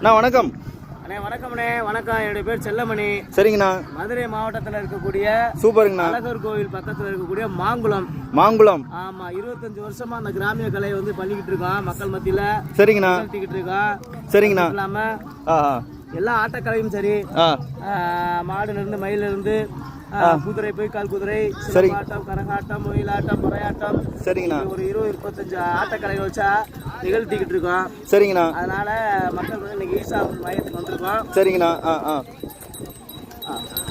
அண்ணா வணக்கம். அண்ணே வணக்கம்ண்ணே. வணக்கம். என்னுடைய பேர் செல்லமணி. சரிங்கண்ணா. மதுரை மாவட்டத்தில் இருக்கக்கூடிய சூப்பருங்கண்ணா. அழகர் கோவில் பக்கத்தில் இருக்கக்கூடிய மாங்குளம். மாங்குளம். ஆமா, 25 வருஷமா அந்த கிராமிய கலையை வந்து பண்ணிக்கிட்டு இருக்கோம் மக்கள் மத்தியில. சரிங்கண்ணா. நடத்திக்கிட்டு இருக்கோம். சரிங்கண்ணா. இல்லாம எல்லா ஆட்டக்கலையும் சரி, மாடுல இருந்து மயில இருந்து குதிரை, பொய்க்கால் குதிரை, ஆட்டம், கரகாட்டம், ஒயிலாட்டம், முறையாட்டம், சரிங்கண்ணா, ஒரு 20-25 ஆட்டக்கலைகள் வச்சா நிகழ்த்திக்கிட்டு இருக்கோம். சரிங்கண்ணா. அதனால மக்கள் வந்து இன்னைக்கு ஈசா மையத்துக்கு வந்திருக்கோம். சரிங்கண்ணா.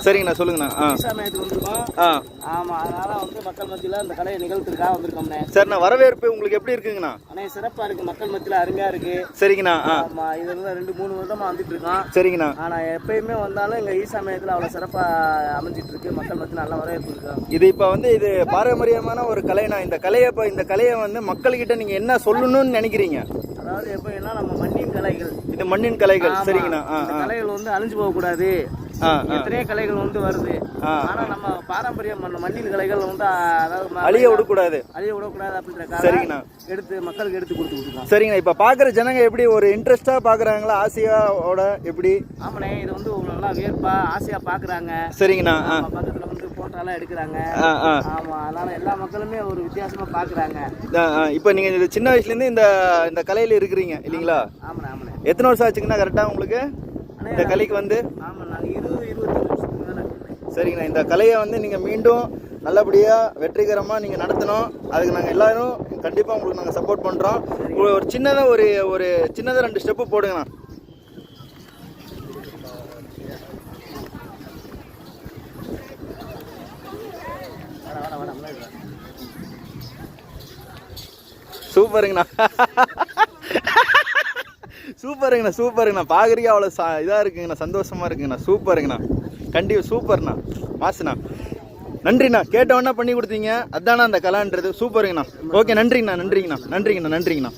சரிங்கண்ணா, சொல்லுங்கண்ணா. ஈசா மையத்துக்கு வந்திருக்கோம். ஆமா, அதனால வந்து மக்கள் மத்தியில அந்த கலையை நிகழ்த்திருக்காக வந்திருக்கோம்ண்ணே. சரிண்ணா, வரவேற்பு உங்களுக்கு எப்படி இருக்குங்கண்ணா? அண்ணே சிறப்பா இருக்கு, மக்கள் மத்தியில அருமையா இருக்கு. சரிங்கண்ணா. ஆமா, இது வந்து 2-3 வருடமா வந்துட்டு இருக்கோம். சரிங்கண்ணா. ஆனா எப்பயுமே வந்தாலும் எங்க ஈசா மையத்துல அவ்வளவு சிறப்பா அமைஞ்சிட்டு இருக்கு. மக்கள் மத்தியில நல்ல வரவேற்பு இருக்கு. இது இப்ப வந்து இது பாரம்பரியமான ஒரு கலைனா, இந்த கலையை வந்து மக்கள்கிட்ட நீங்க என்ன சொல்லணும்னு நினைக்கிறீங்க? அதாவது எப்படின்னா நம்ம மண்ணின் கலைகள், இது மண்ணின் கலைகள். சரிங்கண்ணா. கலைகள் வந்து அழிஞ்சு போக கூடாது. எத்தனையோ கலைகள் வந்து வருது. ஆனா நம்ம பாரம்பரிய மண்ணின் கலைகள் வந்து அழிய விடக்கூடாது அப்படின்ற சரிங்கண்ணா எடுத்து மக்களுக்கு எடுத்து கொடுத்துருக்கோம். சரிங்கண்ணா. இப்ப பாக்குற ஜனங்க எப்படி ஒரு இன்ட்ரெஸ்டா பாக்குறாங்களா, ஆசையோட எப்படி? ஆமாண்ணே, இது வந்து நல்லா வியப்பா ஆசையா பாக்குறாங்க. சரிங்கண்ணா. பக்கத்துல வந்து போட்டோலாம் எடுக்கிறாங்க. ஆமா, அதனால எல்லா மக்களுமே ஒரு வித்தியாசமா பாக்குறாங்க. இப்ப நீங்க சின்ன வயசுல இருந்து இந்த கலையில இருக்கிறீங்க இல்லீங்களா? ஆமாண்ணே. ஆமாண்ணே. எத்தனை வருஷம் ஆச்சுங்கண்ணா கரெக்டா உங்களுக்கு இந்த கலைக்கு வந்து? ஆமா, நாங்க 20-25 வருஷத்துக்கு மேல. சரிங்கண்ணா. இந்த கலையை வந்து நீங்க மீண்டும் நல்லபடியா வெற்றிகரமா நீங்க நடத்தணும். அதுக்கு நாங்க எல்லாரும் கண்டிப்பா உங்களுக்கு நாங்க சப்போர்ட் பண்றோம். ஒரு சின்னதா ஒரு சின்னதா 2 ஸ்டெப்பு போடுங்கண்ணா. சூப்பருங்கண்ணா. சூப்பருங்கண்ணா. பாக்குறீங்க அவ்வளோ இதா இருக்குங்கண்ணா, சந்தோஷமா இருக்குங்கண்ணா. சூப்பருங்கண்ணா, கண்டிப்பா சூப்பர்ண்ணா, மாசுண்ணா. நன்றிண்ணா. கேட்டவொன்னா பண்ணி கொடுத்தீங்க, அதானா அந்த கலான்றது. சூப்பருங்கண்ணா. ஓகே, நன்றிங்கண்ணா.